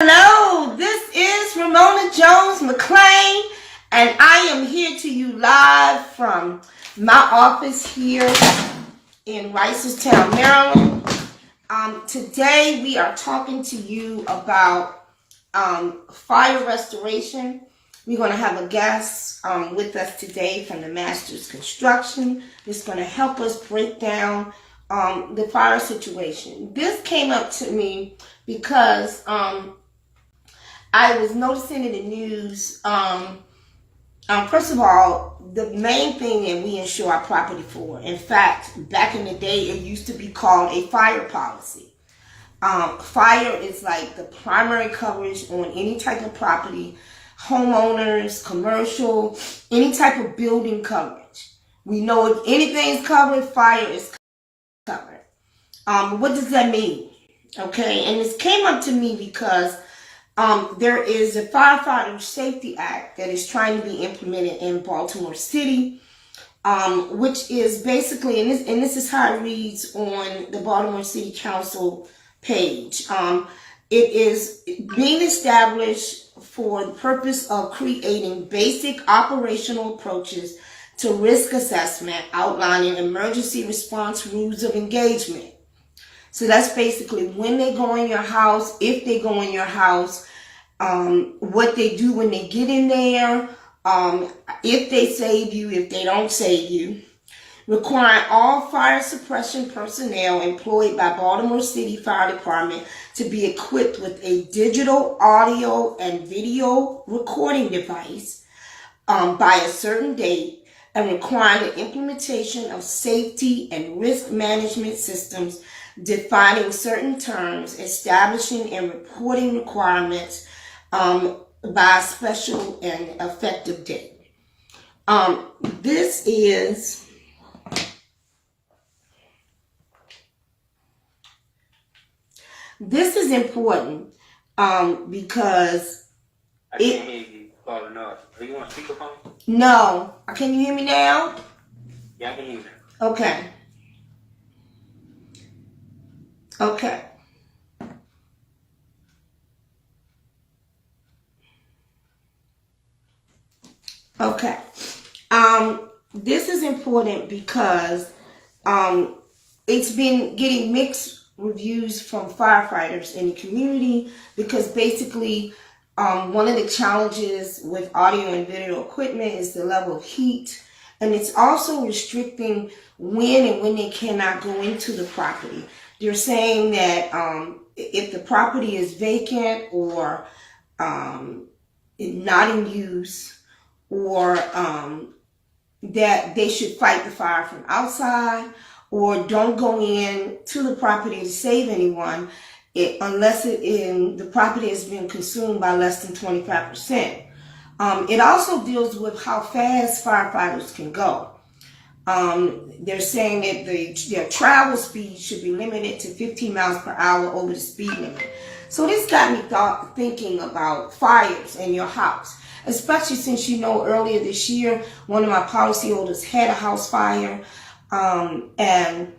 Hello, this is Ramona Jones McClain, and I am here to you live from my office here in Reisterstown, Maryland. Today we are talking to you about fire restoration. We're going to have a guest with us today from the Masters Construction. It's going to help us break down the fire situation. This came up to me because I was noticing in the news, first of all, the main thing that we insure our property for, in fact, back in the day, it used to be called a fire policy. Fire is like the primary coverage on any type of property, homeowners, commercial, any type of building coverage. We know if anything's covered, fire is covered. What does that mean? Okay, and this came up to me because there is a Firefighter Safety Act that is trying to be implemented in Baltimore City, which is basically, and this is how it reads on the Baltimore City Council page. It is being established for the purpose of creating basic operational approaches to risk assessment, outlining emergency response rules of engagement. So that's basically when they go in your house, if they go in your house, what they do when they get in there, if they save you, if they don't save you. Requiring all fire suppression personnel employed by Baltimore City Fire Department to be equipped with a digital audio and video recording device by a certain date, and requiring the implementation of safety and risk management systems defining certain terms, establishing and reporting requirements by a special and effective date. This is important because I can't hear you call enough. Are you on speakerphone? No. Can you hear me now? Yeah, I can hear you. Okay. Okay. Okay. This is important because it's been getting mixed reviews from firefighters in the community, because basically one of the challenges with audio and video equipment is the level of heat, and it's also restricting when they cannot go into the property. They're saying that if the property is vacant or not in use, or that they should fight the fire from outside, or don't go in to the property to save anyone unless the property has been consumed by less than 25%. It also deals with how fast firefighters can go. They're saying that their travel speed should be limited to 15 miles per hour over the speed limit. So this got me thinking about fires in your house, especially since earlier this year, one of my policyholders had a house fire, and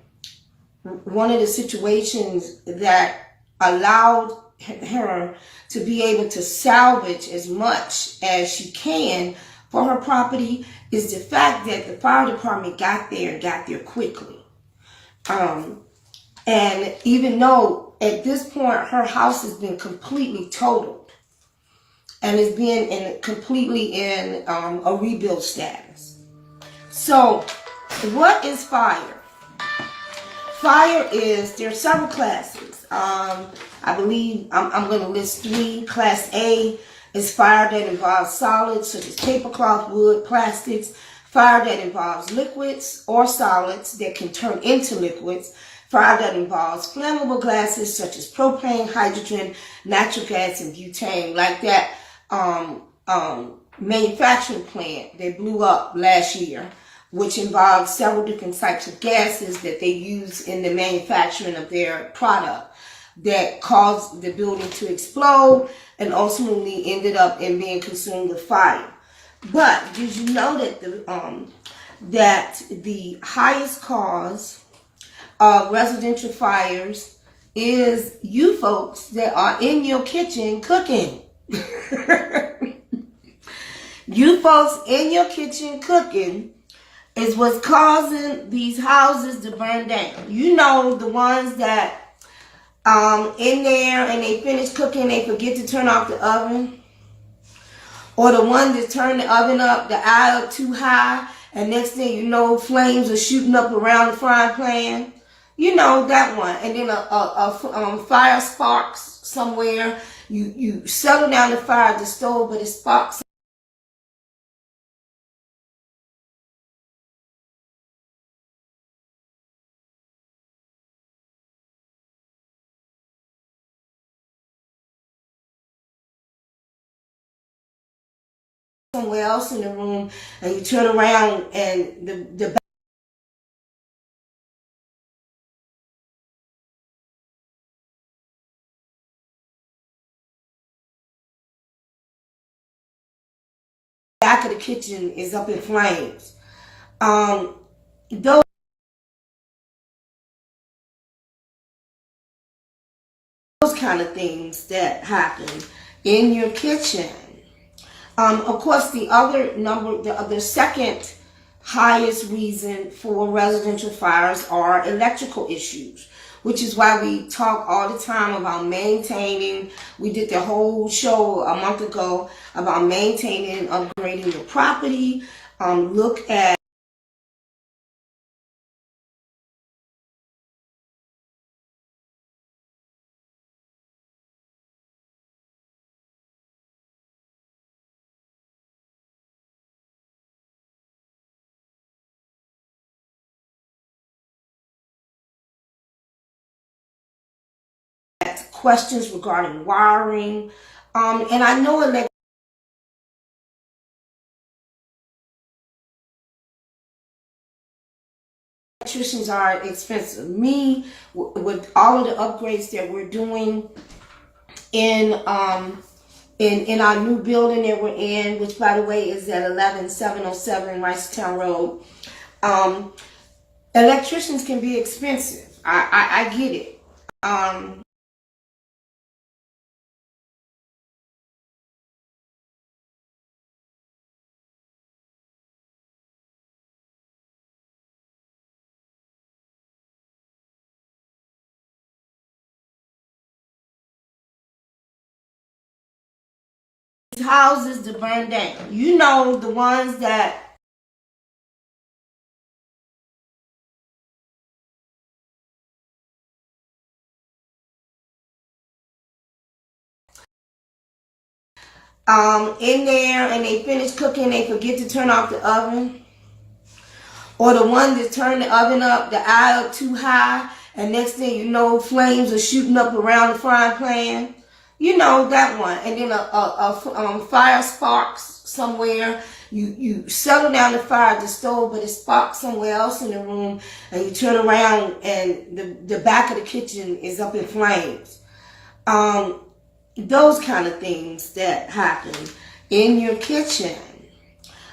one of the situations that allowed her to be able to salvage as much as she can for her property is the fact that the fire department got there quickly. And even though at this point her house has been completely totaled and is being completely in a rebuild status. So what is fire? Fire there are several classes. I believe I'm going to list three. Class A is fire that involves solids such as paper, cloth, wood, plastics. Fire that involves liquids or solids that can turn into liquids. Fire that involves flammable gases such as propane, hydrogen, natural gas, and butane, like that manufacturing plant that blew up last year, which involved several different types of gases that they use in the manufacturing of their product that caused the building to explode and ultimately ended up in being consumed with fire. But did you know that the highest cause of residential fires is you folks that are in your kitchen cooking. You folks in your kitchen cooking is what's causing these houses to burn down. You know, the ones that in there and they finish cooking, they forget to turn off the oven. Or the one that turn the oven up, the eye up too high, and next thing you know, flames are shooting up around the frying pan. You know, that one. And then a fire sparks somewhere. You settle down the fire at the stove, but it sparks somewhere else in the room, and you turn around and the back of the kitchen is up in flames. Those kind of things that happen in your kitchen. Of course, the second highest reason for residential fires are electrical issues, which is why we talk all the time about maintaining. We did the whole show a month ago about maintaining and upgrading your property. Look at questions regarding wiring. And I know electricians are expensive. Me, with all of the upgrades that we're doing in our new building that we're in, which by the way is at 11707 Ricetown Road, electricians can be expensive. I get it. Houses to burn down. You know, the ones that in there and they finish cooking, they forget to turn off the oven. Or the one that turn the oven up, the eye up too high, and next thing you know, flames are shooting up around the frying pan. You know, that one. And then a fire sparks somewhere. You settle down the fire at the stove, but it sparks somewhere else in the room, and you turn around and the back of the kitchen is up in flames. Those kind of things that happen in your kitchen.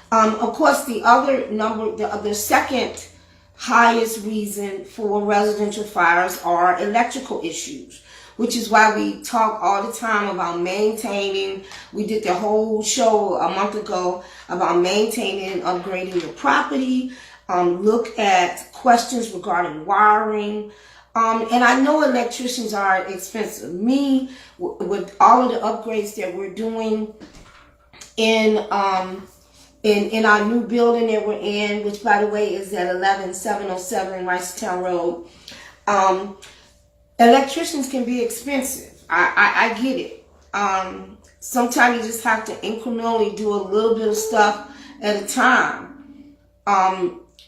Of course, the second highest reason for residential fires are electrical issues, which is why we talk all the time about maintaining. We did the whole show a month ago about maintaining and upgrading your property. Look at questions regarding wiring. And I know electricians are expensive. Me, with all of the upgrades that we're doing in our new building that we're in, which by the way is at 11707 Ricetown Road, electricians can be expensive. I get it. Sometimes you just have to incrementally do a little bit of stuff at a time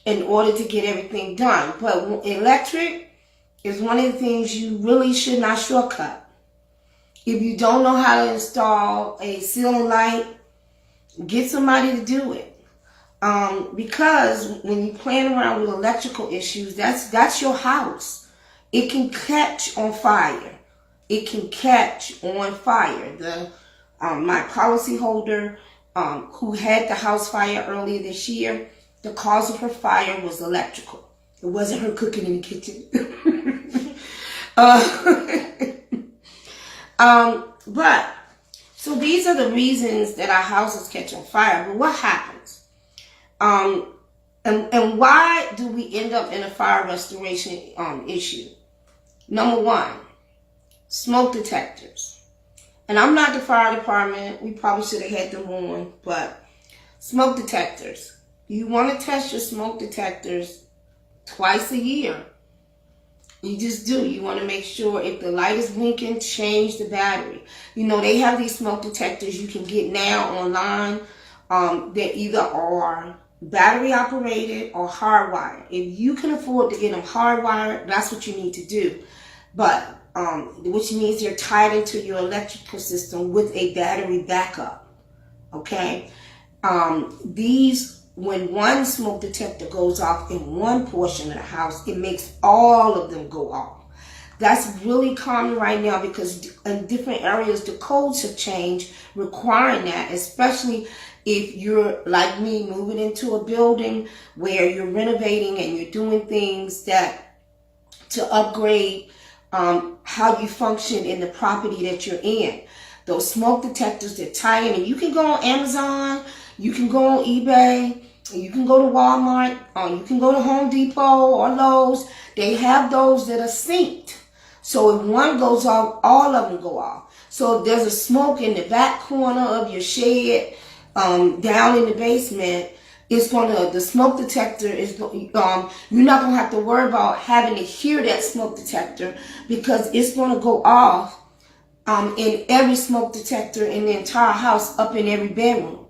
in order to get everything done. But electric is one of the things you really should not shortcut. If you don't know how to install a ceiling light, get somebody to do it. Because when you playing around with electrical issues, that's your house. It can catch on fire. It can catch on fire. My policyholder who had the house fire earlier this year, the cause of her fire was electrical. It wasn't her cooking in the kitchen. But so these are the reasons that our houses catch on fire. But what happens? And why do we end up in a fire restoration issue? Number one, smoke detectors. And I'm not the fire department. We probably should have had them on. But smoke detectors. You want to test your smoke detectors twice a year. You just do. You want to make sure if the light is blinking, change the battery. You know, they have these smoke detectors you can get now online. They either are battery operated or hardwired. If you can afford to get them hardwired, that's what you need to do. But which means they're tied into your electrical system with a battery backup. Okay? When one smoke detector goes off in one portion of the house, it makes all of them go off. That's really common right now because in different areas, the codes have changed requiring that, especially if you're like me, moving into a building where you're renovating and you're doing things to upgrade how you function in the property that you're in. Those smoke detectors that tie in, and you can go on Amazon, you can go on eBay, you can go to Walmart, you can go to Home Depot or Lowe's. They have those that are synced. So if one goes off, all of them go off. So if there's a smoke in the back corner of your shed, down in the basement, the smoke detector is, you're not going to have to worry about having to hear that smoke detector because it's going to go off in every smoke detector in the entire house, up in every bedroom.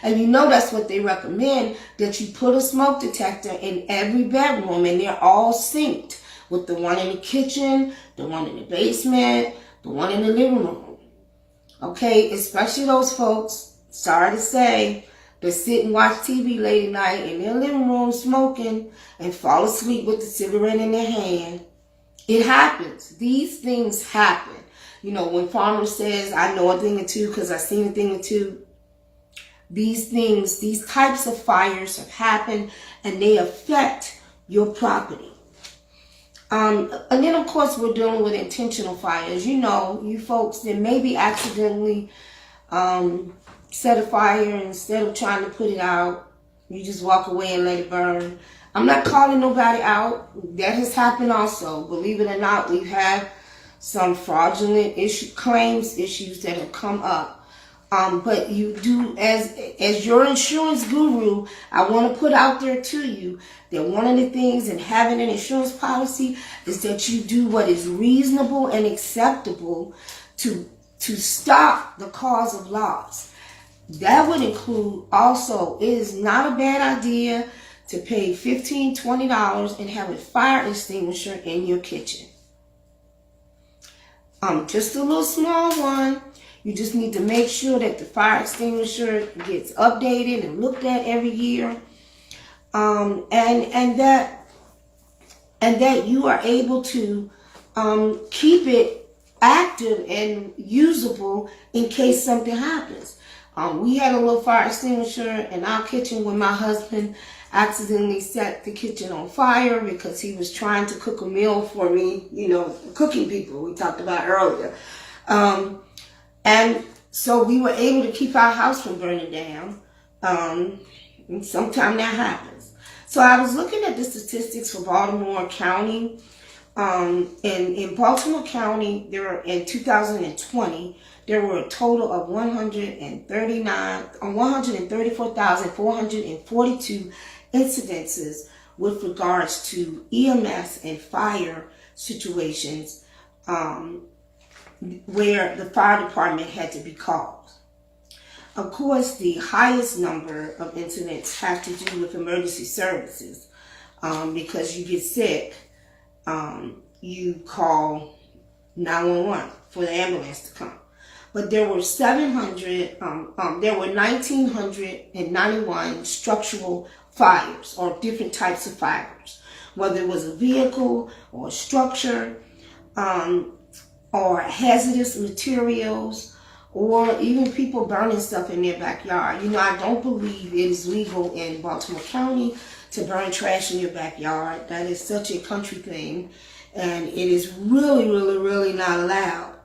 And you know that's what they recommend, that you put a smoke detector in every bedroom and they're all synced with the one in the kitchen, the one in the basement, the one in the living room. Okay, especially those folks, sorry to say, that sit and watch TV late at night in their living room smoking and fall asleep with the cigarette in their hand. It happens. These things happen. You know, when Farmer says, I know a thing or two because I've seen a thing or two, these types of fires have happened and they affect your property. And then, of course, we're dealing with intentional fires. You know, you folks that maybe accidentally set a fire and instead of trying to put it out, you just walk away and let it burn. I'm not calling nobody out. That has happened also. Believe it or not, we've had some fraudulent issues that have come up. But you do, as your insurance guru, I want to put out there to you that one of the things in having an insurance policy is that you do what is reasonable and acceptable to stop the cause of loss. That would include also, it is not a bad idea to pay $15, $20 and have a fire extinguisher in your kitchen. Just a little small one. You just need to make sure that the fire extinguisher gets updated and looked at every year. And that you are able to keep it active and usable in case something happens. We had a little fire extinguisher in our kitchen when my husband accidentally set the kitchen on fire because he was trying to cook a meal for me, you know, cooking people we talked about earlier. And so we were able to keep our house from burning down. And sometimes that happens. So I was looking at the statistics for Baltimore County. In Baltimore County, in 2020, there were a total of 134,442 incidences with regards to EMS and fire situations where the fire department had to be called. Of course, the highest number of incidents have to do with emergency services because you get sick, you call 911 for the ambulance to come. But there were 1,991 structural fires or different types of fires, whether it was a vehicle or a structure, or hazardous materials, or even people burning stuff in their backyard. You know, I don't believe it is legal in Baltimore County to burn trash in your backyard. That is such a country thing. and it is really, really, really not allowed.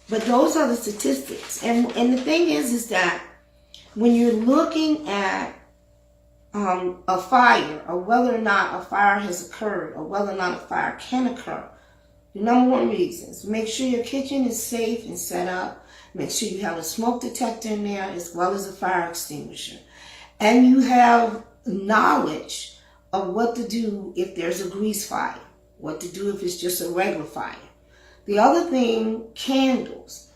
But those are the statistics. And the thing is that when you're looking at a fire, or whether or not a fire has occurred, or whether or not a fire can occur, the number one reasons: make sure your kitchen is safe and set up. Make sure you have a smoke detector in there as well as a fire extinguisher. And you have knowledge of what to do if there's a grease fire, what to do if it's just a regular fire. The other thing, candles.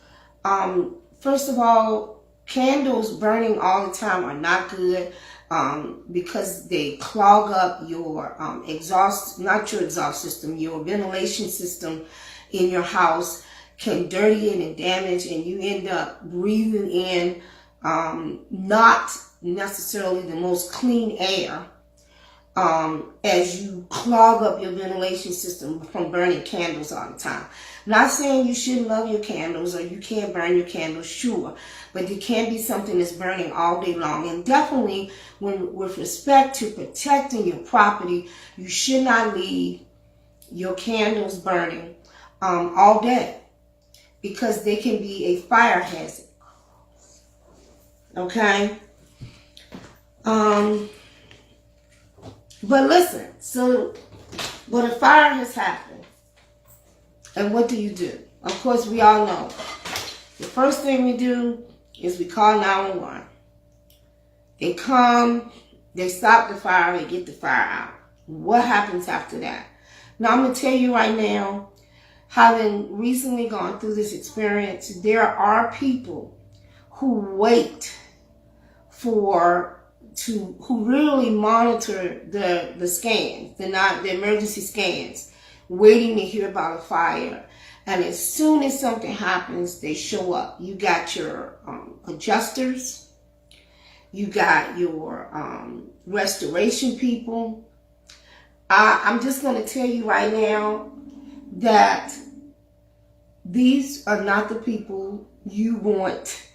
First of all, candles burning all the time are not good because they clog up your not your exhaust system, your ventilation system in your house, can dirty it and damage, and you end up breathing in not necessarily the most clean air as you clog up your ventilation system from burning candles all the time. Not saying you shouldn't love your candles or you can't burn your candles, sure, but it can't be something that's burning all day long. And definitely, with respect to protecting your property, you should not leave your candles burning all day, because they can be a fire hazard. Okay? But listen, so when a fire has happened, and what do? Of course, we all know. The first thing we do is we call 911. They come, they stop the fire, they get the fire out. What happens after that? Now, I'm going to tell you right now, having recently gone through this experience, there are people who wait who really monitor the scans, the emergency scans, waiting to hear about a fire. And as soon as something happens, they show up. You got your adjusters, you got your restoration people. I'm just going to tell you right now that these are not the people you want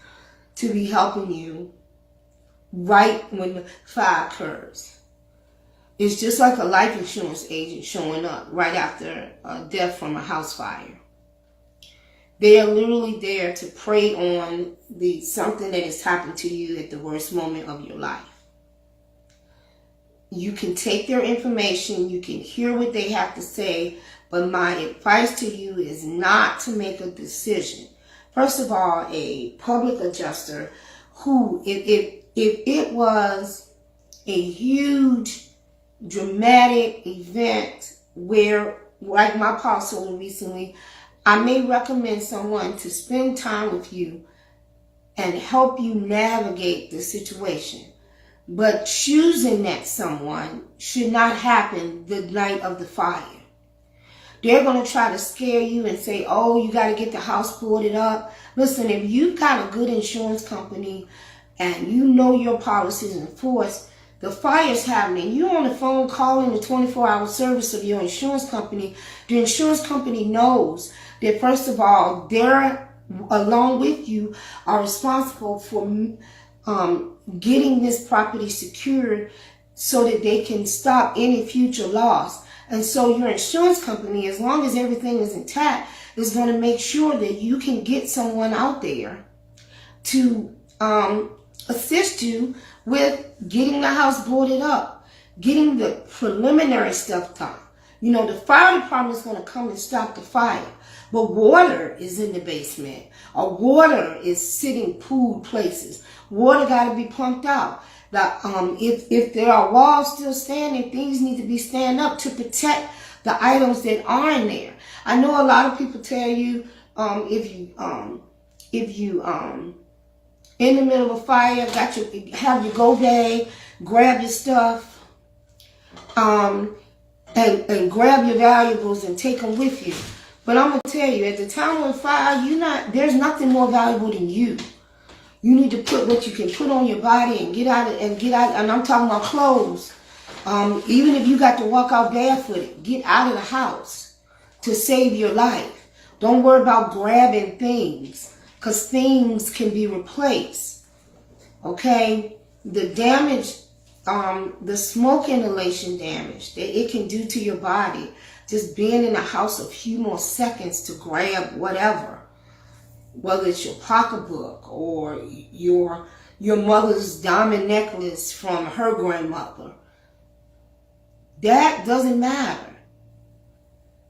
to be helping you right when the fire occurs. It's just like a life insurance agent showing up right after a death from a house fire. They are literally there to prey on something that has happened to you at the worst moment of your life. You can take their information, you can hear what they have to say, but my advice to you is not to make a decision. First of all, a public adjuster who, if it was a huge, dramatic event where, like my apostle recently, I may recommend someone to spend time with you and help you navigate the situation. But choosing that someone should not happen the night of the fire. They're going to try to scare you and say, oh, you got to get the house boarded up. Listen, if you've got a good insurance company and you know your policy is enforced, the fire's happening, you're on the phone calling the 24-hour service of your insurance company. The insurance company knows that, first of all, they're, along with you, are responsible for getting this property secured so that they can stop any future loss. And so your insurance company, as long as everything is intact, is going to make sure that you can get someone out there to assist you with getting the house boarded up, getting the preliminary stuff done. You know, the fire department is going to come and stop the fire, but water is in the basement, or water is sitting pooled places. Water got to be pumped out. If there are walls still standing, things need to be stand up to protect the items that are in there. I know a lot of people tell you if you in the middle of a fire, have your go bag, grab your stuff, and grab your valuables and take them with you. But I'm gonna tell you, at the time of fire, there's nothing more valuable than you. You need to put what you can put on your body and get out, and I'm talking about clothes. Even if you got to walk out barefooted, get out of the house to save your life. Don't worry about grabbing things, because things can be replaced. Okay? The damage the smoke inhalation damage that it can do to your body, just being in a house a few more seconds to grab whatever, whether it's your pocketbook or your mother's diamond necklace from her grandmother. That doesn't matter.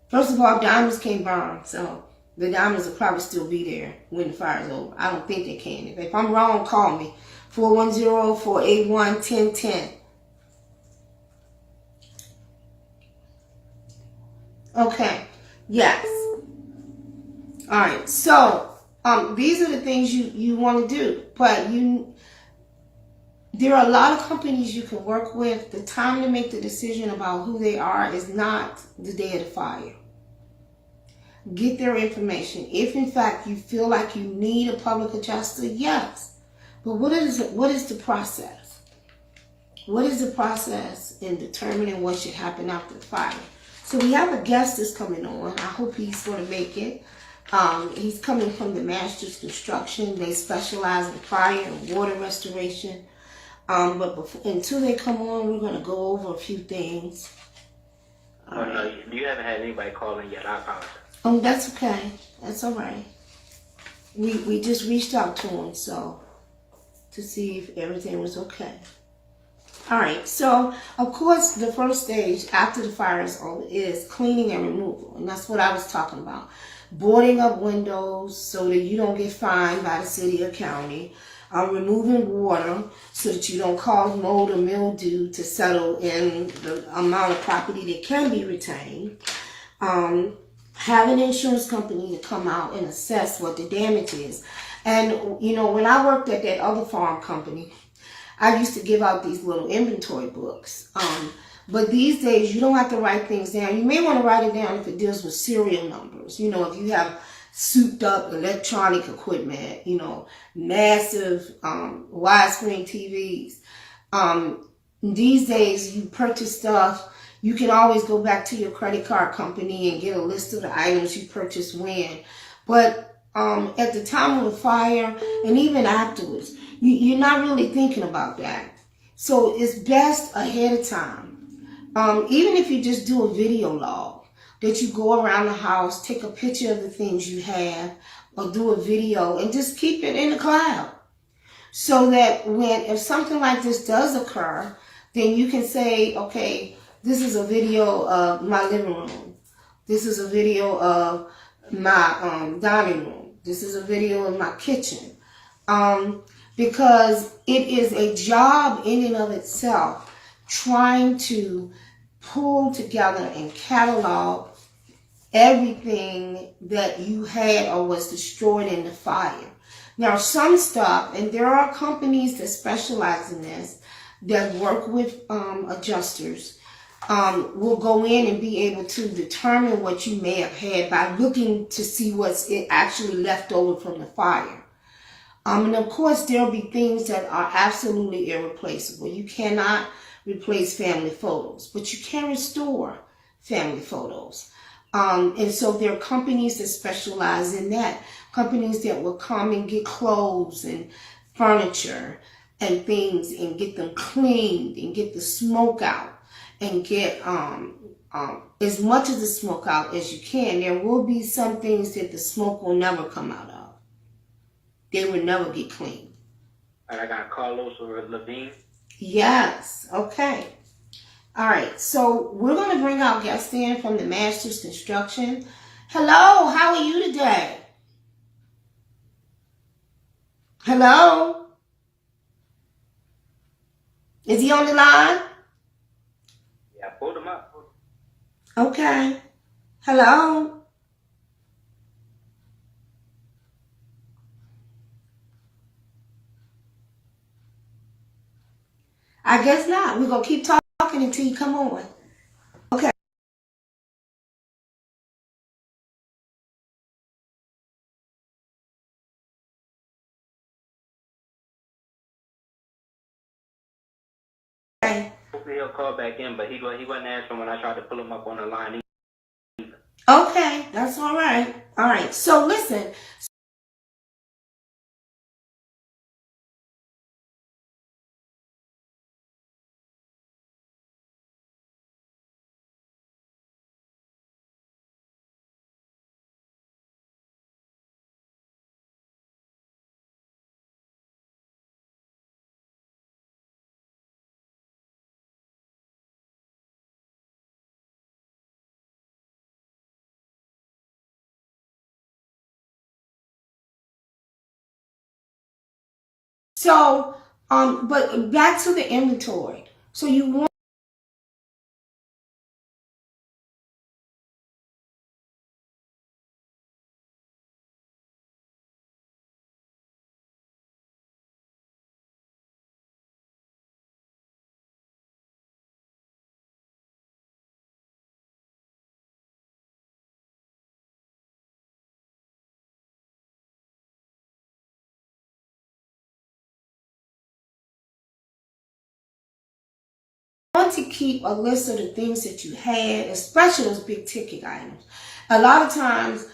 First of all, diamonds can't burn, so the diamonds will probably still be there when the fire's over. I don't think they can. If I'm wrong, call me. 410-481-1010. Okay. Yes. All right. So, these are the things you want to do. But there are a lot of companies you can work with. The time to make the decision about who they are is not the day of the fire. Get their information. If in fact you feel like you need a public adjuster, yes. But what is the process? What is the process in determining what should happen after the fire? So we have a guest that's coming on. I hope he's going to make it. He's coming from the Masters Construction. They specialize in fire and water restoration. Until they come on, we're going to go over a few things. No, you haven't had anybody call in yet. I apologize. Oh, that's okay. That's all right. We just reached out to him, so to see if everything was okay. All right. So, of course, the first stage after the fire is over is cleaning and removal, and that's what I was talking about. Boarding up windows so that you don't get fined by the city or county. Removing water so that you don't cause mold or mildew to settle in the amount of property that can be retained. Have an insurance company to come out and assess what the damage is. And, when I worked at that other farm company, I used to give out these little inventory books. But these days, you don't have to write things down. You may want to write it down if it deals with serial numbers. If you have souped up electronic equipment, massive widescreen TVs. These days, you purchase stuff. You can always go back to your credit card company and get a list of the items you purchased when. But at the time of the fire and even afterwards, you're not really thinking about that. So it's best ahead of time. Even if you just do a video log, that you go around the house, take a picture of the things you have, or do a video and just keep it in the cloud. So that if something like this does occur, then you can say, okay, this is a video of my living room. This is a video of my dining room. This is a video of my kitchen. Because it is a job in and of itself trying to pull together and catalog everything that you had or was destroyed in the fire. Now, some stuff, and there are companies that specialize in this, that work with adjusters, will go in and be able to determine what you may have had by looking to see what's actually left over from the fire. And of course, there'll be things that are absolutely irreplaceable. You cannot replace family photos, but you can restore family photos. And so there are companies that specialize in that. Companies that will come and get clothes and furniture and things and get them cleaned and get the smoke out and get as much of the smoke out as you can. There will be some things that the smoke will never come out of. They will never get cleaned. All right, I got Carlos or Levine. Yes. Okay. All right. So we're going to bring our guest in from the Masters Construction. Hello. How are you today? Hello. Is he on the line? Yeah, I pulled him up. Okay. Hello. I guess not. We're going to keep talking until you come on. Okay. Hopefully he'll call back in, but he wasn't answering when I tried to pull him up on the line. Okay. That's all right. All right. So listen. So, but back to the inventory. So you want to keep a list of the things that you had, especially those big ticket items. A lot of times,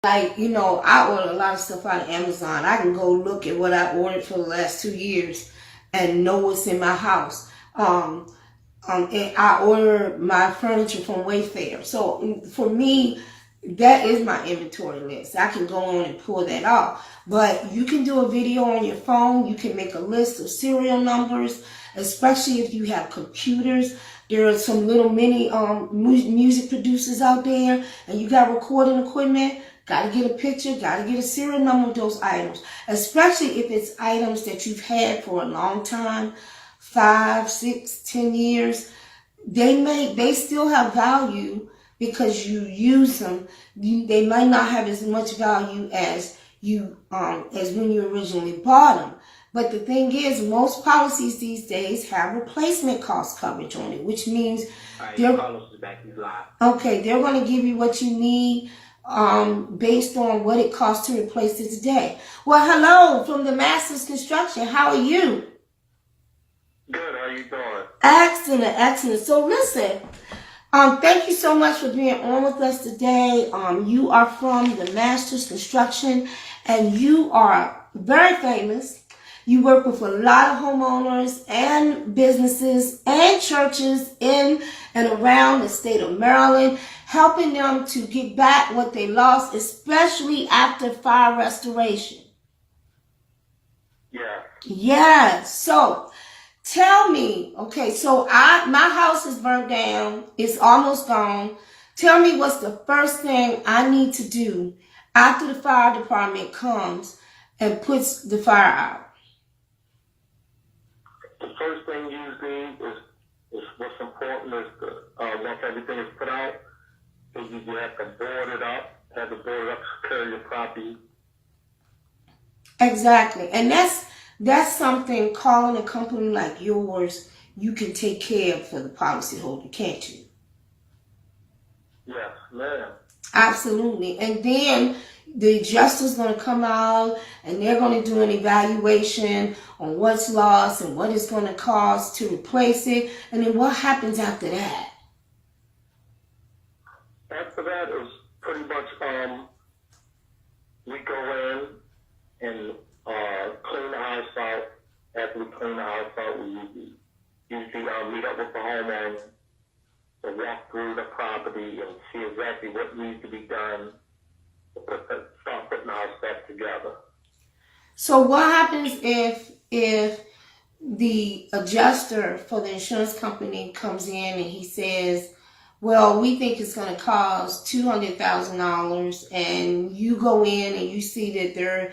like, you know, I order a lot of stuff out of Amazon. I can go look at what I ordered for the last 2 years and know what's in my house. And I order my furniture from Wayfair. So for me, that is my inventory list. I can go on and pull that off. But you can do a video on your phone. You can make a list of serial numbers, especially if you have computers. There are some little mini music producers out there, and you got recording equipment. Got to get a picture, got to get a serial number of those items, especially if it's items that you've had for a long time, 5, 6, 10 years. They still have value because you use them. They might not have as much value as when you originally bought them. But the thing is, most policies these days have replacement cost coverage on it, which means they're going to give you what you need based on what it costs to replace it today. Well, hello from the Masters Construction. How are you? Good. How you doing? Excellent, excellent. So listen, thank you so much for being on with us today. You are from the Masters Construction, and you are very famous. You work with a lot of homeowners and businesses and churches in and around the state of Maryland, helping them to get back what they lost, especially after fire restoration. Yeah. Yeah. So tell me, okay, so my house is burnt down. It's almost gone. Tell me what's the first thing I need to do after the fire department comes and puts the fire out. The first thing usually is what's important is once everything is put out, is you have to board it up, secure your property. Exactly. And that's something, calling a company like yours, you can take care of for the policyholder, can't you? Yes, ma'am. Absolutely. And then the adjuster's going to come out and they're going to do an evaluation on what's lost and what it's going to cost to replace it. And then what happens after that? After that is pretty much we go in and clean the house out. After we clean the house out, we usually meet up with the homeowner to walk through the property and see exactly what needs to be done to start putting the house back together. So what happens if the adjuster for the insurance company comes in and he says, well, we think it's going to cost $200,000, and you go in and you see that there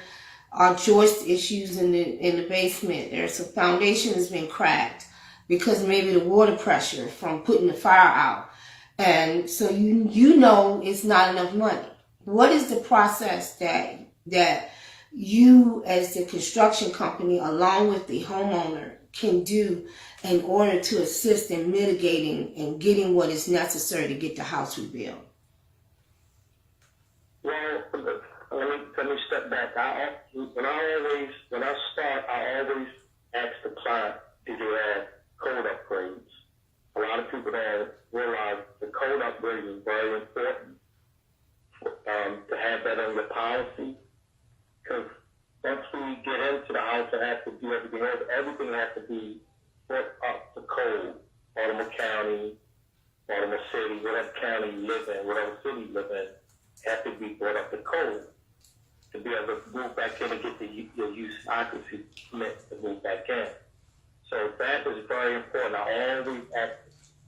are joist issues in the basement. There's a foundation that's been cracked because maybe the water pressure from putting the fire out. And so you know it's not enough money. What is the process that you as the construction company along with the homeowner can do in order to assist in mitigating and getting what is necessary to get the house rebuilt? Well, let me step back. When I start, I always ask the client, do you have code upgrades? A lot of people don't realize the code upgrade is very important to have that on your policy. council has to do everything else. Everything has to be brought up to code. Baltimore County, Baltimore City, whatever county you live in, whatever city you live in, has to be brought up to code to be able to move back in and get your use occupancy permit to move back in. So that is very important. I always ask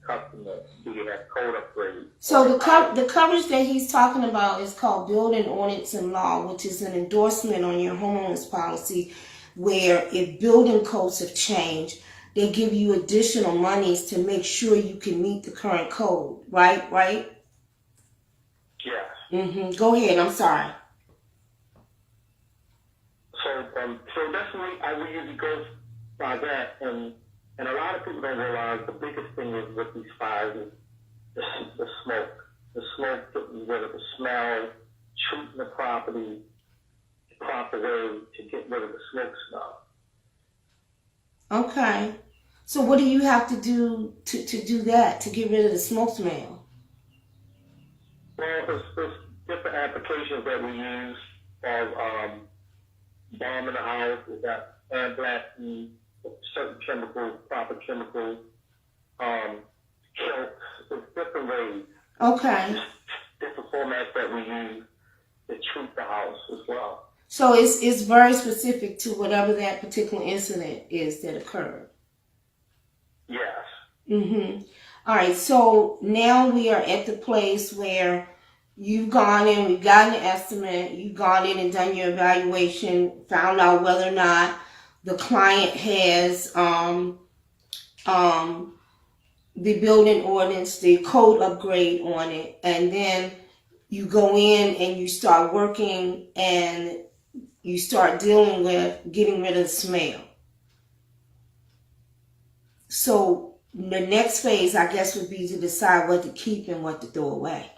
customers, do you have code upgrades? So the coverage that he's talking about is called Building Ordinance and Law, which is an endorsement on your homeowner's policy where if building codes have changed, they give you additional monies to make sure you can meet the current code, right? Right? Yes. Go ahead. I'm sorry. So that's what I would usually go by that, and a lot of people don't realize the biggest thing is with these fires is the smoke. The smoke getting rid of the smell, treating the property the proper way to get rid of the smoke smell. Okay. So what do you have to do to do that, to get rid of the smoke smell? Well, there's different applications that we use of bomb in the house. We've got sandblasting, certain chemicals, proper chemicals, kilts. There's different ways. Okay. Different formats that we use to treat the house as well. So it's very specific to whatever that particular incident is that occurred. Yes. All right. So now we are at the place where you've gone in, we've gotten an estimate, you've gone in and done your evaluation, found out whether or not the client has the building ordinance, the code upgrade on it, and then you go in and you start working and you start dealing with getting rid of the smell. So the next phase, I guess, would be to decide what to keep and what to throw away.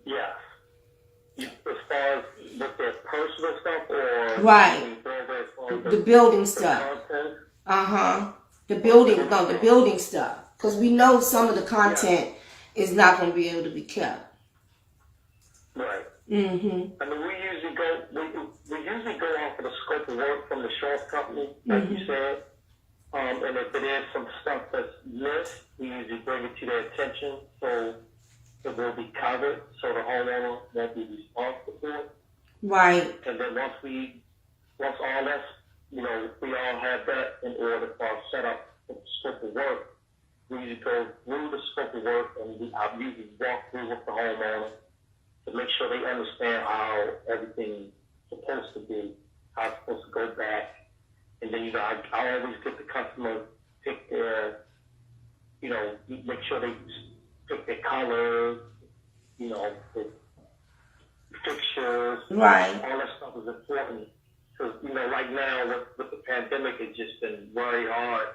Yes. As far as with their personal stuff or right, the building stuff. The building stuff, because we know some of the content is not going to be able to be kept. Right. I mean, we usually go off of the scope of work from the insurance company, like you said. And if it is some stuff that's missed, we usually bring it to their attention so it will be covered, so the homeowner won't be responsible for it. Right. And then once all that's, we all have that in order for our setup for the scope of work, we usually go through the scope of work and I usually walk through with the homeowner to make sure they understand how everything's supposed to be, how it's supposed to go back. And then, I always get the customer pick their, make sure they pick their colors, the fixtures. Right. All that stuff is important. Because, right now with the pandemic, it's just been very hard.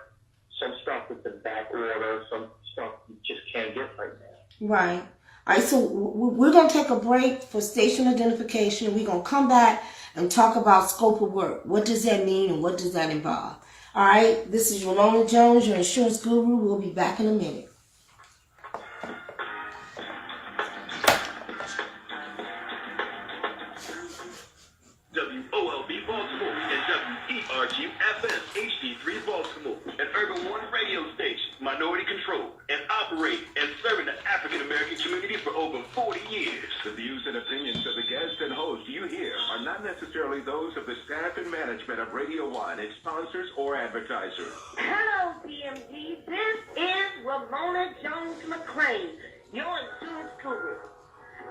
Some stuff has been back order, some stuff you just can't get right now. Right. All right, so we're going to take a break for station identification. We're going to come back and talk about scope of work. What does that mean and what does that involve? All right, this is Ramona Jones, your insurance guru. We'll be back in a minute. WOLB Baltimore and WERG FM HD3 Baltimore, an Urban One radio station, minority controlled, and operated and serving the African American community for over 40 years. The views and opinions of the guests and hosts you hear are not necessarily those of the staff and management of Radio One, its sponsors, or advertisers. Hello, DMG. This is Ramona Jones McClain, your insurance guru.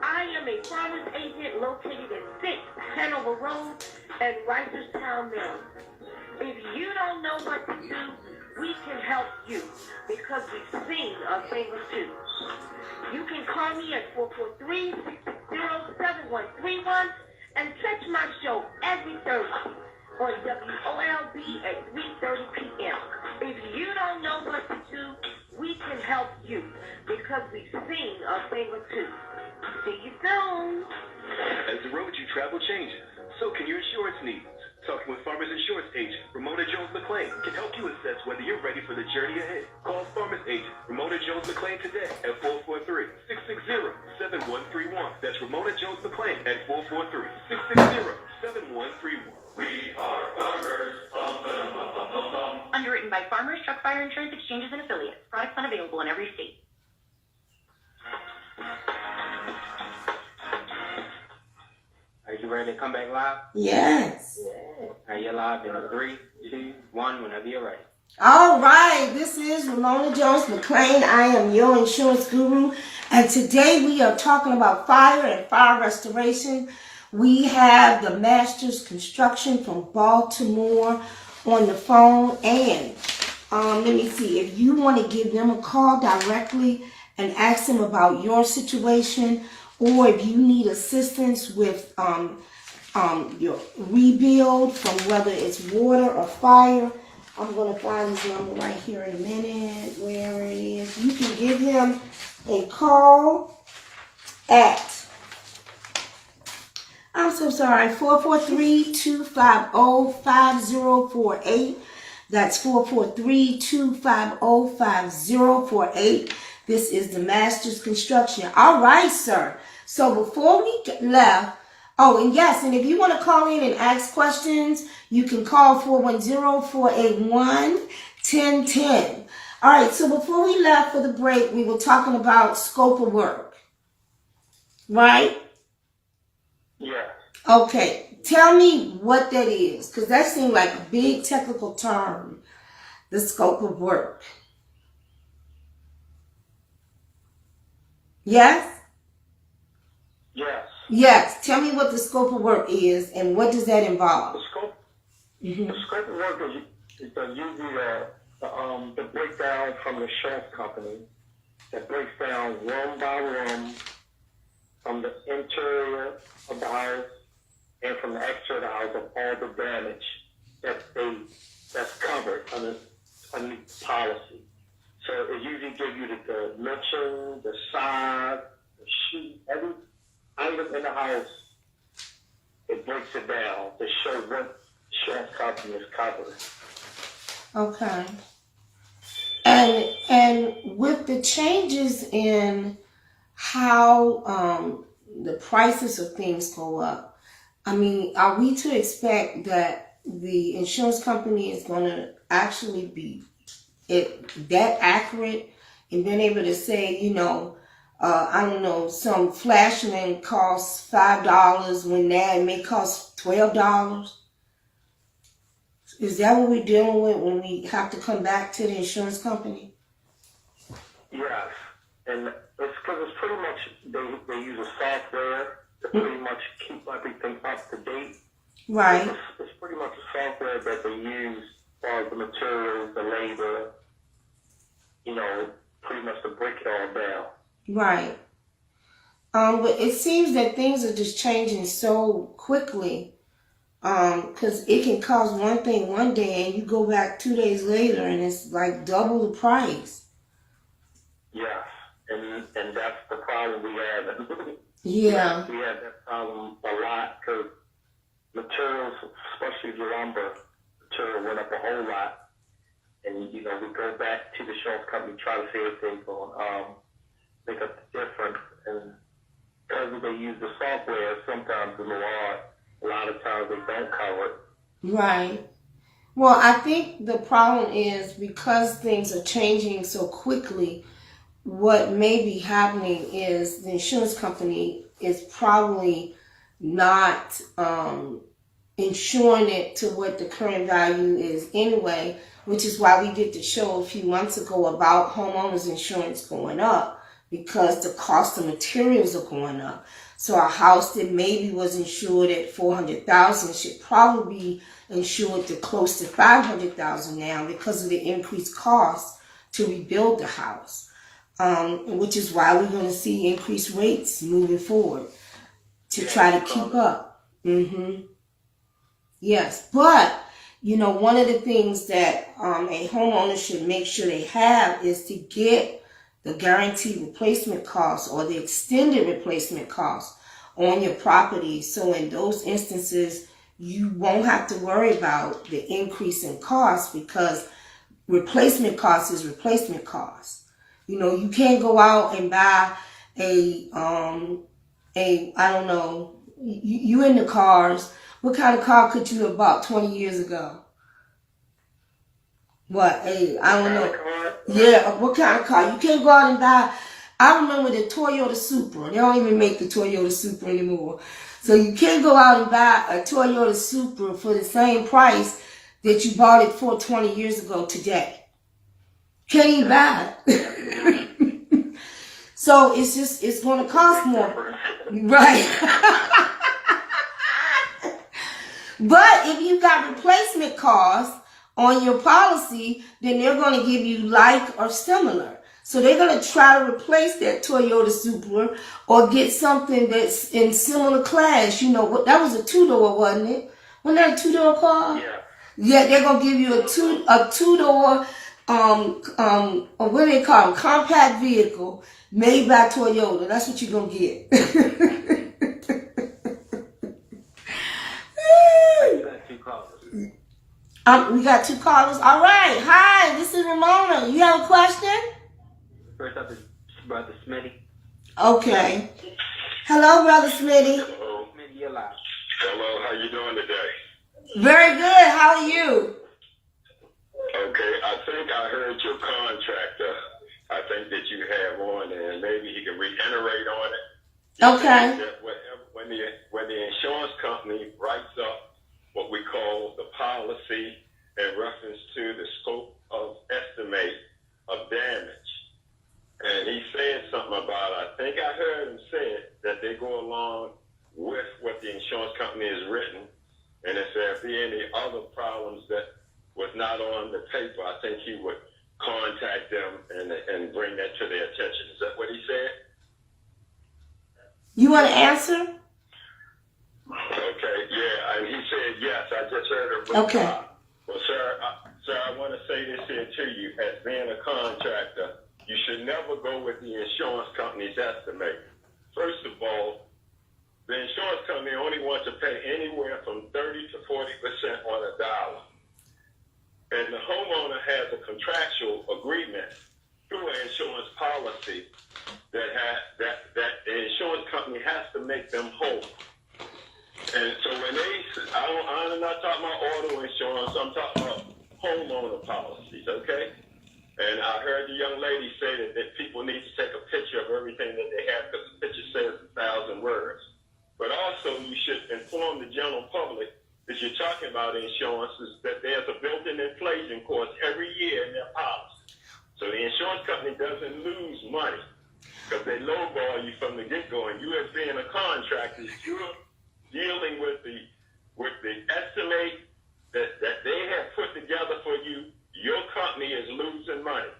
I am a farmer's agent located at 6 Hanover Road in Reisterstown, Maryland. If you don't know what to do, we can help you because we've seen a thing or two. You can call me at 443-660-7131 and catch my show every Thursday on WOLB at 3:30 p.m. If you don't know what to do, we can help you because we've seen a thing or two. See you soon. As the road you travel changes, so can your insurance needs. Talking with Farmers Insurance Agent Ramona Jones McClain can help you assess whether you're ready for the journey ahead. Call Farmers Agent Ramona Jones McClain today at 443-660-7131. That's Ramona Jones McClain at 443-660-7131. We are farmers. Underwritten by Farmers Truck Fire Insurance Exchanges and Affiliates. Products unavailable in every state. Are you ready to come back live? Yes. Are you live in 3, 2, 1, whenever you're ready. All right, this is Ramona Jones McClain. I am your insurance guru, and today we are talking about fire and fire restoration. We have the Masters Construction from Baltimore on the phone, and let me see, if you want to give them a call directly and ask them about your situation, or if you need assistance with your rebuild from whether it's water or fire, I'm going to find his number right here in a minute, where it is. You can give him a call at, I'm so sorry, 443-250-5048. That's 443-250-5048. This is the Masters Construction. All right, sir. So before we left, oh, and yes, and if you want to call in and ask questions, you can call 410-481-1010. All right, so before we left for the break, we were talking about scope of work, right? Yeah. Okay, tell me what that is, because that seemed like a big technical term, the scope of work. Yes? Yes. Yes, tell me what the scope of work is and what does that involve? The scope of work is usually the breakdown from the insurance company that breaks down room by room from the interior of the house and from the exterior of the house of all the damage that's covered under policy. So it usually gives you the dimension, the size, the sheet, every item in the house. It breaks it down to show what insurance company is covered. Okay. And with the changes in how the prices of things go up, I mean, are we to expect that the insurance company is going to actually be that accurate in being able to say, you know, I don't know, some flashlight costs $5 when that may cost $12? Is that what we're dealing with when we have to come back to the insurance company? Yes, and it's because it's pretty much, they use a software to pretty much keep everything up to date. Right. It's pretty much a software that they use for the materials, the labor, you know, pretty much to break it all down. Right. But it seems that things are just changing so quickly. Because it can cost one thing one day and you go back 2 days later and it's like double the price. Yes, and that's the problem we have. Yeah. We have that problem a lot because materials, especially the lumber material, went up a whole lot. And, you know, we go back to the insurance company, try to see if they can make up the difference. And because they use the software, sometimes in the law, a lot of times they don't cover it. Right. Well, I think the problem is because things are changing so quickly, what may be happening is the insurance company is probably not insuring it to what the current value is anyway, which is why we did the show a few months ago about homeowners insurance going up because the cost of materials are going up. So a house that maybe was insured at $400,000 should probably be insured to close to $500,000 now because of the increased cost to rebuild the house, which is why we're going to see increased rates moving forward to try to keep up. Yes, but you know, one of the things that a homeowner should make sure they have is to get the guaranteed replacement cost or the extended replacement cost on your property. So in those instances, you won't have to worry about the increase in cost because replacement cost is replacement cost. You know, you can't go out and buy I don't know, you in the cars. What kind of car could you have bought 20 years ago? What? I don't know. Yeah, what kind of car? You can't go out and buy. I remember the Toyota Supra. They don't even make the Toyota Supra anymore. So you can't go out and buy a Toyota Supra for the same price that you bought it for 20 years ago today. Can't even buy it. So it's going to cost more. Right. But if you got replacement costs on your policy, then they're going to give you like or similar. So they're going to try to replace that Toyota Supra or get something that's in similar class. You know, that was a 2-door, wasn't it? Wasn't that a 2-door car? Yeah. Yeah, they're going to give you a 2-door, or what do they call them? Compact vehicle made by Toyota. That's what you're going to get. You got 2 callers. We got 2 callers. All right. Hi, this is Ramona. You have a question? First up is Brother Smitty. Okay. Hello, Brother Smitty. Hello. Smitty, you're live. Hello, how you doing today? Very good. How are you? Okay, I think I heard your contractor. I think that you have on, and maybe he can reiterate on it. Okay. That when the insurance company writes up what we call the policy in reference to the scope of estimate of damage, and he said something about, I think I heard him say it, that they go along with what the insurance company has written, and if there be any other problems that was not on the paper, I think he would contact them and bring that to their attention. Is that what he said? You want to answer? Okay, yeah, and he said yes. I just heard him reply. Okay. Well, sir, I want to say this here to you. As being a contractor, you should never go with the insurance company's estimate. First of all, the insurance company only wants to pay anywhere from 30 to 40% on a dollar. And the homeowner has a contractual agreement through an insurance policy that the insurance company has to make them whole. And so when I'm not talking about auto insurance, I'm talking about homeowner policies, okay? And I heard the young lady say that people need to take a picture of everything that they have because the picture says 1,000 words. But also you should inform the general public that you're talking about insurance is that there's a built-in inflation cost every year in their policy. So the insurance company doesn't lose money because they lowball you from the get-go. And you as being a contractor, you're dealing with the estimate that they have put together for you. Your company is losing money.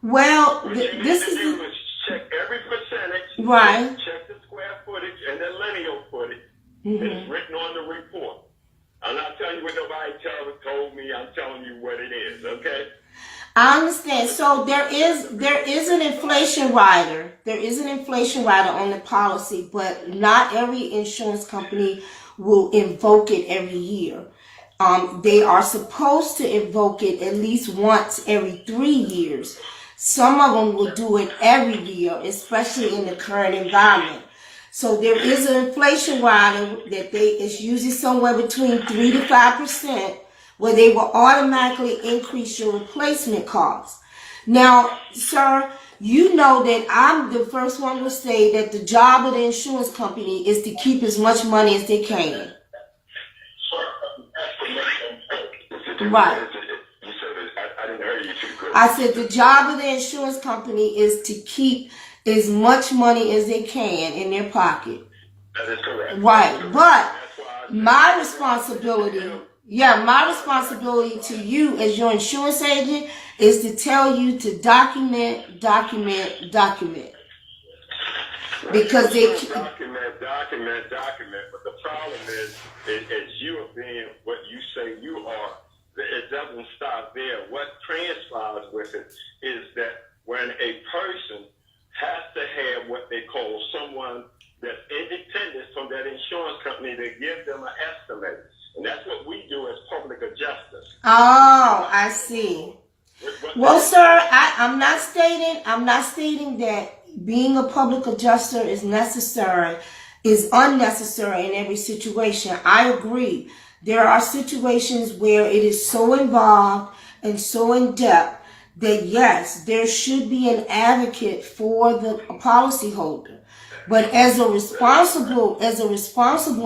Well, What you need to do is check every percentage, Right. check the square footage and the lineal footage. Mm-hmm. It's written on the report. I'm not telling you what nobody told me. I'm telling you what it is, okay? I understand. So there is an inflation rider. There is an inflation rider on the policy, but not every insurance company will invoke it every year. They are supposed to invoke it at least once every 3 years. Some of them will do it every year, especially in the current environment. So there is an inflation rider that it's usually somewhere between 3 to 5%, where they will automatically increase your replacement costs. Now, sir, you know that I'm the first one to say that the job of the insurance company is to keep as much money as they can. Right. You said I didn't hear you too good. I said the job of the insurance company is to keep as much money as they can in their pocket. That is correct. Right. But That's why I said my responsibility to you as your insurance agent is to tell you to document. Because they document, but the problem is you are being what you say you are. It doesn't stop there. What transpires with it is that when a person has to have what they call someone that's independent from that insurance company to give them an estimate. And that's what we do as public adjusters. Oh, I see. What- Well, sir, I'm not stating that being a public adjuster is unnecessary in every situation. I agree. There are situations where it is so involved and so in depth that yes, there should be an advocate for the policyholder. But as a responsible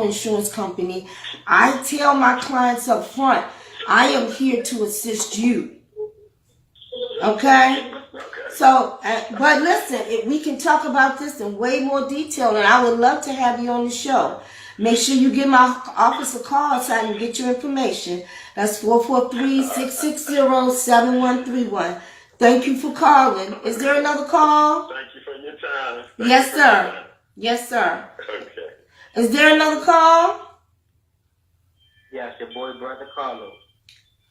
insurance company, I tell my clients up front, I am here to assist you. Okay? So, but listen, we can talk about this in way more detail, and I would love to have you on the show. Make sure you give my office a call so I can get your information. That's 443-660-7131. Thank you for calling. Is there another call? Thank you for your time. Yes, sir. Yes, sir. Okay. Is there another call? Yes, your boy, brother Carlos.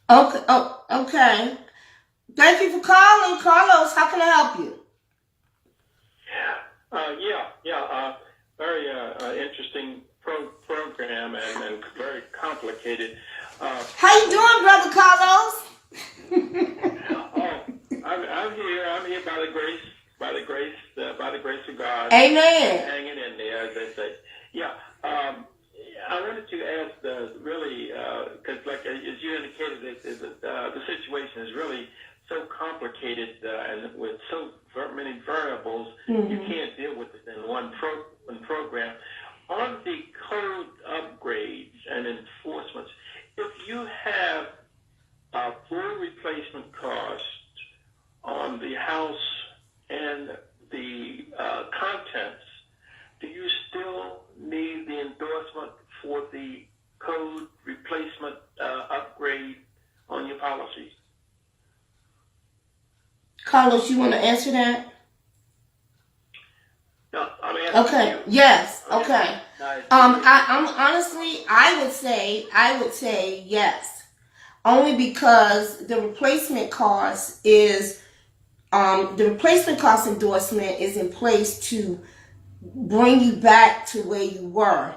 Okay. Oh, okay. Thank you for calling, Carlos. How can I help you? Very interesting program and very complicated. How you doing, brother Carlos? I'm here by the grace of God. Amen. Hanging in there, as they say. Yeah. I wanted to ask, because like as you indicated, the situation is really so complicated and with so many variables, you can't deal with it in one program. On the code upgrades and enforcements, if you have a full replacement cost on the house and the contents, do you still need the endorsement for the code replacement upgrade on your policies? Carlos, you want to answer that? No, I mean. Okay. Yes. Okay. I'm honestly, I would say yes, only because the replacement cost endorsement is in place to bring you back to where you were,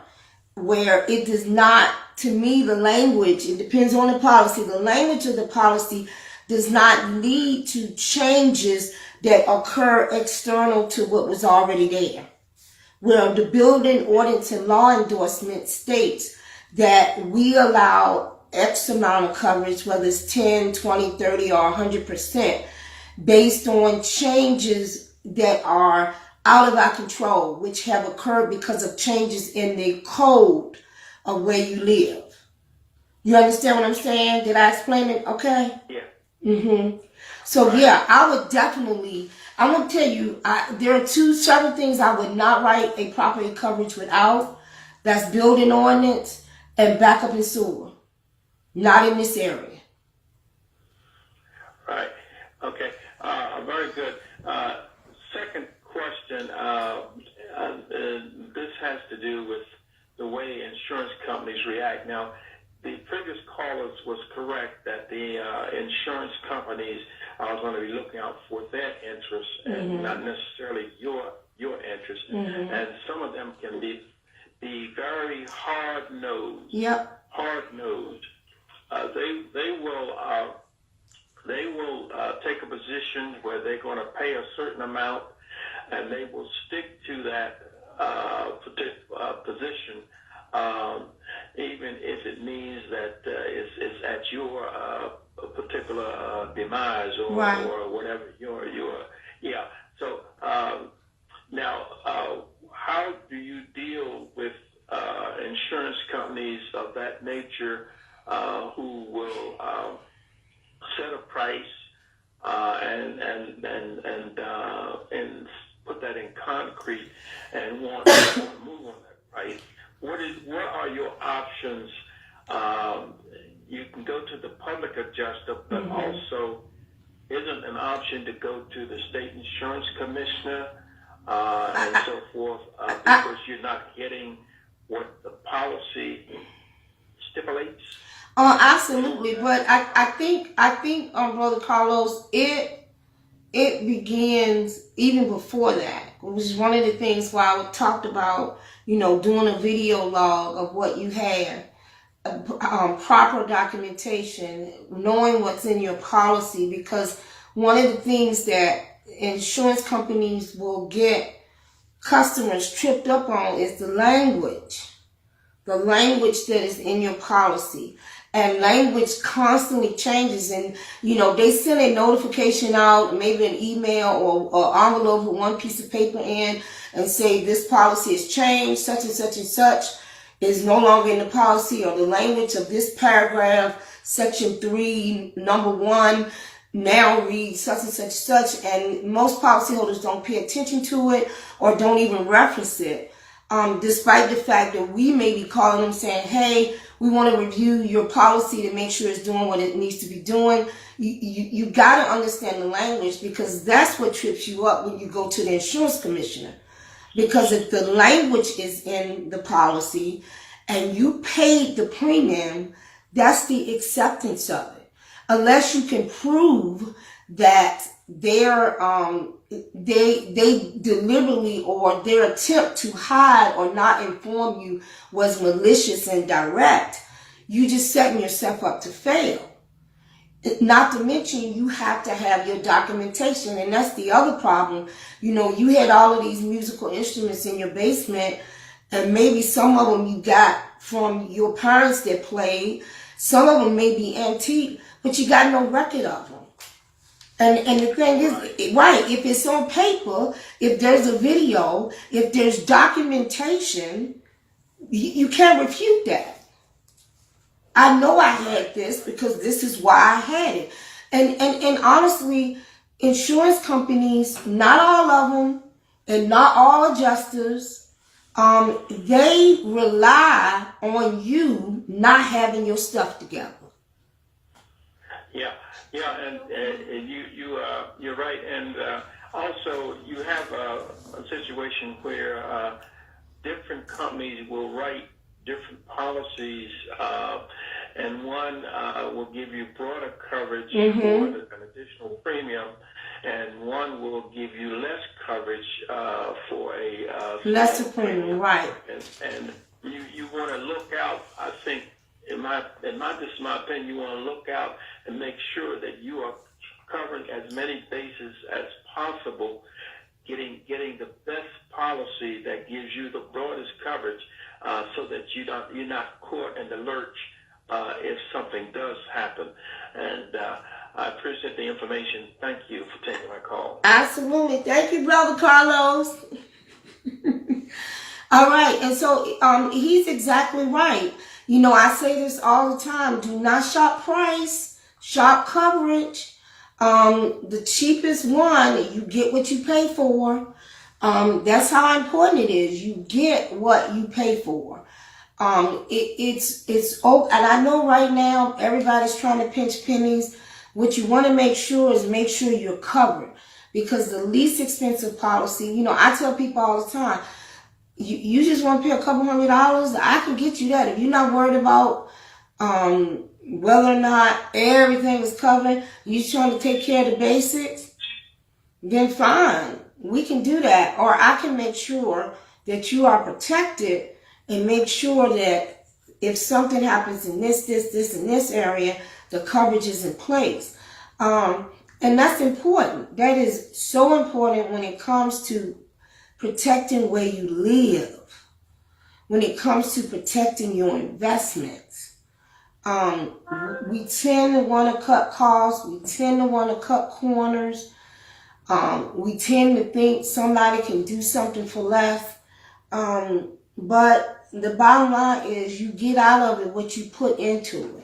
where it does not. To me, the language, it depends on the policy. The language of the policy does not lead to changes that occur external to what was already there. Where the building ordinance and law endorsement states that we allow X amount of coverage, whether it's 10, 20, 30, or 100%, based on changes that are out of our control, which have occurred because of changes in the code of where you live. You understand what I'm saying? Did I explain it okay? Yeah. So yeah, I would definitely, I'm going to tell you, there are several things I would not write a property coverage without. That's building ordinance and backup and sewer. Not in this area. Right. Okay. Very good. Second question. This has to do with the way insurance companies react. Now, the previous callers was correct that the insurance companies are going to be looking out for their interests and not necessarily your interest. And some of them can be very hard-nosed. Yep. Hard-nosed. They will take a position where they're going to pay a certain amount, and they will stick to that position, even if it means that it's at your particular demise or whatever your yeah. So now, how do you deal with insurance companies of that nature who will set a price and put that in concrete and want to move on that price? What are your options? You can go to the public adjuster, but also isn't an option to go to the state insurance commissioner and so forth because you're not getting what the policy stipulates? Oh, absolutely. But I think, Brother Carlos, it begins even before that, which is one of the things why I talked about, doing a video log of what you had. proper documentation, knowing what's in your policy, because one of the things that insurance companies will get customers tripped up on is the language that is in your policy. And language constantly changes, and they send a notification out, maybe an email or envelope with one piece of paper in, and say this policy has changed, such and such and such is no longer in the policy, or the language of this paragraph, section 3, number 1, now reads such and such and such, and most policyholders don't pay attention to it or don't even reference it. Despite the fact that we may be calling them saying, hey, we want to review your policy to make sure it's doing what it needs to be doing. You got to understand the language, because that's what trips you up when you go to the insurance commissioner. Because if the language is in the policy and you paid the premium, that's the acceptance of it. Unless you can prove that they deliberately, or their attempt to hide or not inform you was malicious and direct, you just setting yourself up to fail. Not to mention, you have to have your documentation, and that's the other problem. You had all of these musical instruments in your basement, and maybe some of them you got from your parents that played. Some of them may be antique, but you got no record of them. And the thing is, right, if it's on paper, if there's a video, if there's documentation, you can't refute that. I know I had this because this is why I had it. And honestly, insurance companies, not all of them, and not all adjusters, they rely on you not having your stuff together. Yeah, and you're right, and also you have a situation where different companies will write different policies, and one will give you broader coverage for an additional premium, and one will give you less coverage for a lesser premium, right? And you want to look out. I think, in my opinion, you want to look out and make sure that you are covering as many bases as possible, getting the best policy that gives you the broadest coverage, so that you're not caught in the lurch if something does happen. And I appreciate the information. Thank you for taking my call. Absolutely. Thank you, Brother Carlos. All right. And so he's exactly right. I say this all the time. Do not shop price, shop coverage. The cheapest one, you get what you pay for. That's how important it is. You get what you pay for. It's and I know right now everybody's trying to pinch pennies. What you want to make sure you're covered, because the least expensive policy, I tell people all the time, you just want to pay a couple $100, I can get you that. If you're not worried about whether or not everything is covered, you're trying to take care of the basics, then fine, we can do that. Or I can make sure that you are protected and make sure that if something happens in this, and this area, the coverage is in place. And that's important. That is so important when it comes to protecting where you live, when it comes to protecting your investments. We tend to want to cut costs. We tend to want to cut corners. We tend to think somebody can do something for less. But the bottom line is you get out of it what you put into it.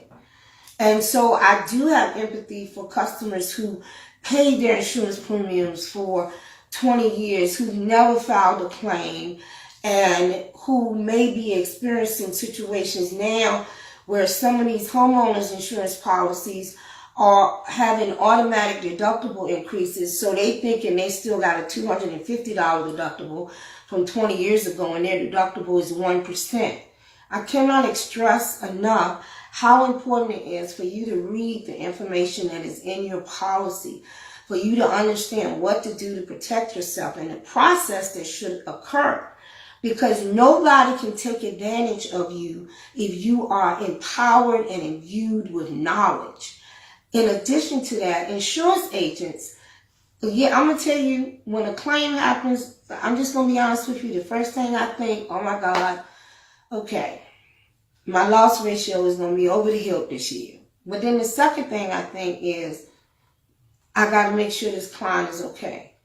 And so I do have empathy for customers who paid their insurance premiums for 20 years, who never filed a claim, and who may be experiencing situations now where some of these homeowners insurance policies are having automatic deductible increases, so they thinking they still got a $250 deductible from 20 years ago, and their deductible is 1%. I cannot stress enough how important it is for you to read the information that is in your policy, for you to understand what to do to protect yourself and the process that should occur because nobody can take advantage of you if you are empowered and imbued with knowledge. In addition to that, insurance agents, yeah, I'm going to tell you, when a claim happens, I'm just going to be honest with you, the first thing I think, oh my God, okay, my loss ratio is going to be over the hill this year. But then the second thing I think is, I got to make sure this client is okay.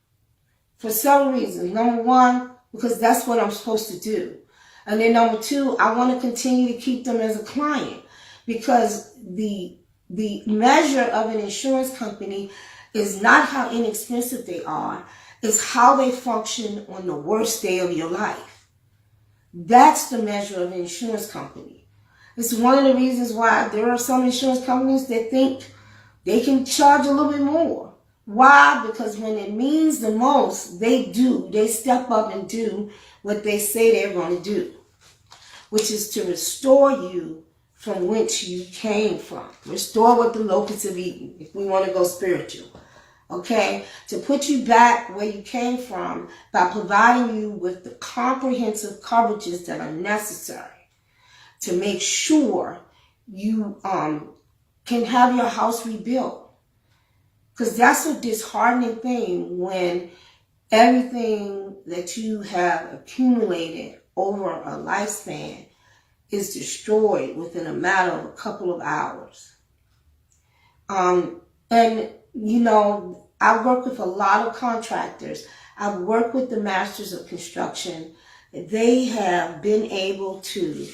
For several reasons. Number one, because that's what I'm supposed to do. And then number two, I want to continue to keep them as a client, because the measure of an insurance company is not how inexpensive they are, it's how they function on the worst day of your life. That's the measure of an insurance company. It's one of the reasons why there are some insurance companies that think they can charge a little bit more. Why? Because when it means the most, they step up and do what they say they're going to do, which is to restore you from whence you came from. Restore what the locusts have eaten, if we want to go spiritual. Okay? To put you back where you came from by providing you with the comprehensive coverages that are necessary to make sure you can have your house rebuilt. Because that's a disheartening thing when everything that you have accumulated over a lifespan is destroyed within a matter of a couple of hours. And, you know, I work with a lot of contractors. I've worked with the masters of construction. They have been able to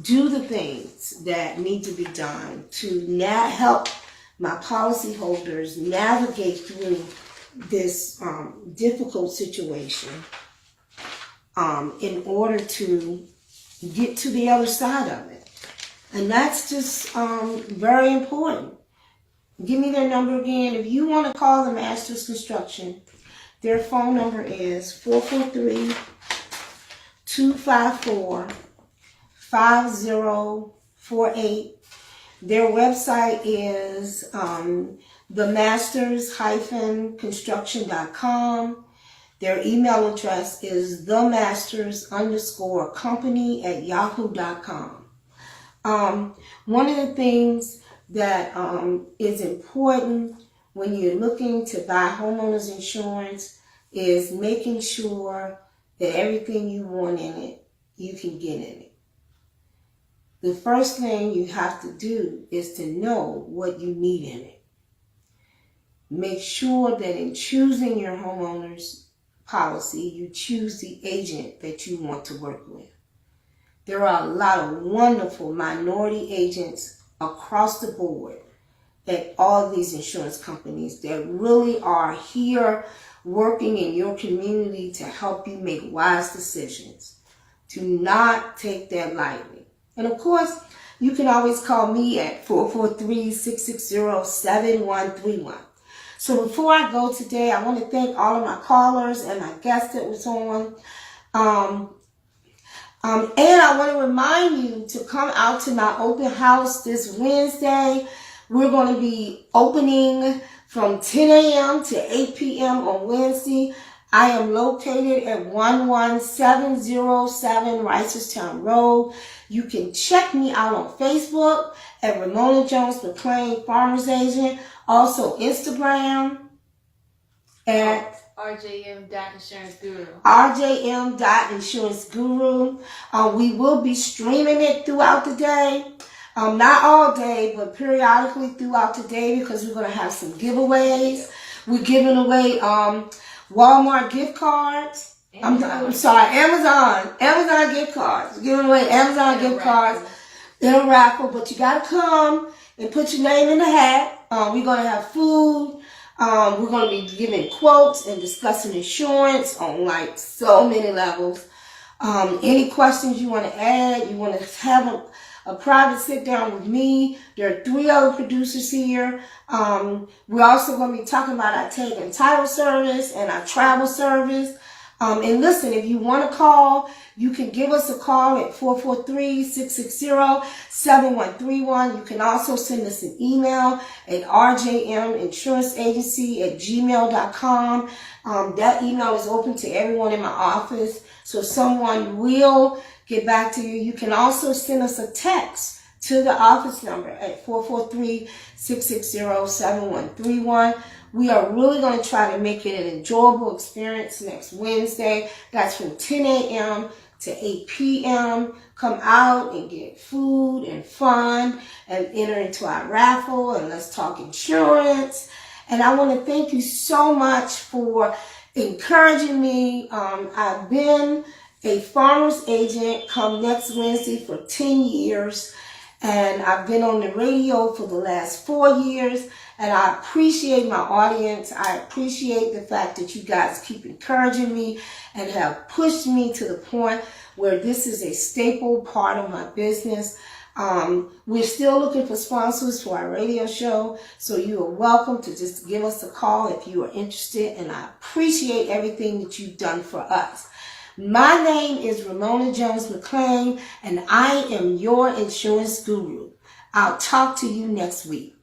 do the things that need to be done to help my policyholders navigate through this difficult situation in order to get to the other side of it. And that's just very important. Give me their number again. If you want to call the Masters Construction, their phone number is 443-254-5048. Their website is themasters-construction.com. Their email address is themasters_company@yahoo.com. One of the things that is important when you're looking to buy homeowners insurance is making sure that everything you want in it, you can get in it. The first thing you have to do is to know what you need in it. Make sure that in choosing your homeowner's policy, you choose the agent that you want to work with. There are a lot of wonderful minority agents across the board at all these insurance companies that really are here working in your community to help you make wise decisions. Do not take that lightly. And of course, you can always call me at 443-660-7131. So before I go today, I want to thank all of my callers and my guests that was on. And I want to remind you to come out to my open house this Wednesday. We're going to be opening from 10 a.m. to 8 p.m. on Wednesday. I am located at 11707 Reisterstown Road. You can check me out on Facebook at Ramona Jones McClain Farmers Agent. Also Instagram at RJM.InsuranceGuru. RJM.InsuranceGuru. We will be streaming it throughout the day. Not all day, but periodically throughout the day, because we're going to have some giveaways. We're giving away Walmart gift cards. I'm sorry, Amazon gift cards. We're giving away Amazon gift cards in a raffle, but you got to come and put your name in the hat. We're going to have food. We're going to be giving quotes and discussing insurance on like so many levels. Any questions you want to add, you want to have a private sit down with me. There are 3 other producers here. We're also going to be talking about our tag and title service and our travel service. And listen, if you want to call, you can give us a call at 443-660-7131. You can also send us an email at rjminsuranceagency@gmail.com. That email is open to everyone in my office. So someone will get back to you. You can also send us a text to the office number at 443-660-7131. We are really going to try to make it an enjoyable experience next Wednesday. That's from 10 a.m. to 8 p.m. Come out and get food and fun and enter into our raffle and let's talk insurance. And I want to thank you so much for encouraging me. I've been a farmer's agent come next Wednesday for 10 years. And I've been on the radio for the last 4 years. And I appreciate my audience. I appreciate the fact that you guys keep encouraging me and have pushed me to the point where this is a staple part of my business. We're still looking for sponsors for our radio show. So you are welcome to just give us a call if you are interested. And I appreciate everything that you've done for us. My name is Ramona Jones McClain, and I am your insurance guru. I'll talk to you next week.